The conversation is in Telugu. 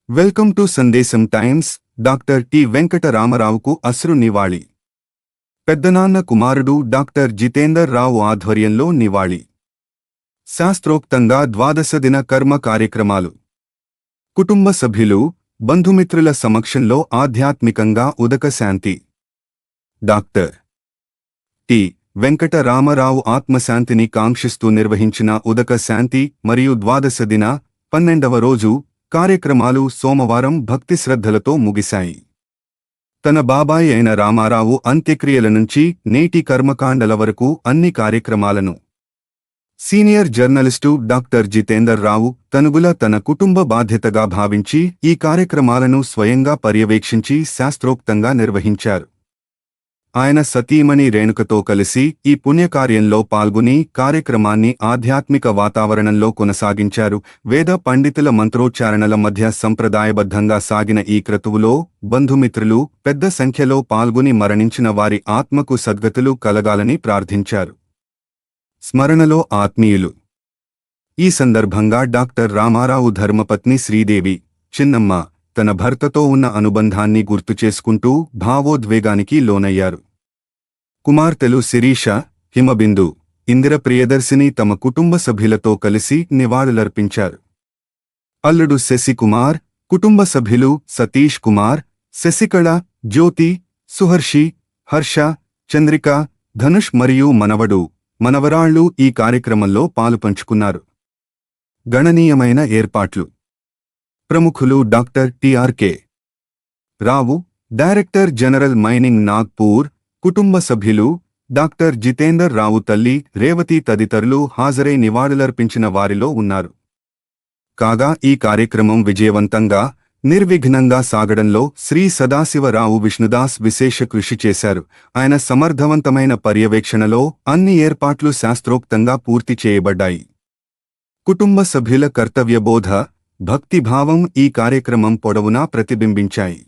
వెల్కమ్ టు సందేశం టైమ్స్. డాక్టర్ టి వెంకటరామరావుకు అశ్రు నివాళి. పెద్దనాన్న కుమారుడు డాక్టర్ జితేందర్ రావు ఆధ్వర్యంలో నివాళి. శాస్త్రోక్తంగా ద్వాదశ దిన కర్మ కార్యక్రమాలు. కుటుంబ సభ్యులు, బంధుమిత్రుల సమక్షంలో ఆధ్యాత్మికంగా ఉదక శాంతి. డాక్టర్ టి వెంకటరామరావు ఆత్మశాంతిని కాంక్షిస్తూ నిర్వహించిన ఉదక శాంతి మరియు ద్వాదశ దిన 12వ రోజు కార్యక్రమాలు సోమవారం భక్తి శ్రద్ధలతో ముగిశాయి. తన బాబాయి అయిన రామారావు అంత్యక్రియల నుంచి నేటి కర్మకాండల వరకు అన్ని కార్యక్రమాలను సీనియర్ జర్నలిస్టు డాక్టర్ జితేందర్ రావు తనుగుల తన కుటుంబ బాధ్యతగా భావించి ఈ కార్యక్రమాలను స్వయంగా పర్యవేక్షించి శాస్త్రోక్తంగా నిర్వహించారు. ఆయన సతీమణి రేణుకతో కలిసి ఈ పుణ్యకార్యంలో పాల్గొని కార్యక్రమాన్ని ఆధ్యాత్మిక వాతావరణంలో కొనసాగించారు. వేద పండితుల మంత్రోచ్చారణల మధ్య సంప్రదాయబద్ధంగా సాగిన ఈ క్రతువులో బంధుమిత్రులు పెద్ద సంఖ్యలో పాల్గొని మరణించిన వారి ఆత్మకు సద్గతులు కలగాలని ప్రార్థించారు. స్మరణలో ఆత్మీయులు. ఈ సందర్భంగా డాక్టర్ రామారావు ధర్మపత్ని శ్రీదేవి చిన్నమ్మ తన భర్తతో ఉన్న అనుబంధాన్ని గుర్తుచేసుకుంటూ భావోద్వేగానికి లోనయ్యారు. కుమార్తెలు శిరీష, హిమబిందు, ఇందిర ప్రియదర్శిని తమ కుటుంబ సభ్యులతో కలిసి నివాళులర్పించారు. అల్లుడు శశికుమార్, కుటుంబ సభ్యులు సతీష్ కుమార్, శశికళ, జ్యోతి, సుహర్షి, హర్ష, చంద్రిక, ధనుష్ మరియు మనవడు, మనవరాళ్లు ఈ కార్యక్రమంలో పాలుపంచుకున్నారు. గణనీయమైన ఏర్పాట్లు. ప్రముఖులు డాక్టర్ టిఆర్కే రావు, డైరెక్టర్ జనరల్ మైనింగ్ నాగ్పూర్, కుటుంబ సభ్యులు డాక్టర్ జితేందర్ రావు తల్లి రేవతి తదితరులు హాజరై నివాళులర్పించిన వారిలో ఉన్నారు. కాగా ఈ కార్యక్రమం విజయవంతంగా, నిర్విఘ్నంగా సాగడంలో శ్రీ సదాశివరావు విష్ణుదాస్ విశేష కృషి చేశారు. ఆయన సమర్థవంతమైన పర్యవేక్షణలో అన్ని ఏర్పాట్లు శాస్త్రోక్తంగా పూర్తి చేయబడ్డాయి. కుటుంబ సభ్యుల కర్తవ్యబోధ, భక్తిభావం ఈ కార్యక్రమం పొడవునా ప్రతిబింబించాయి.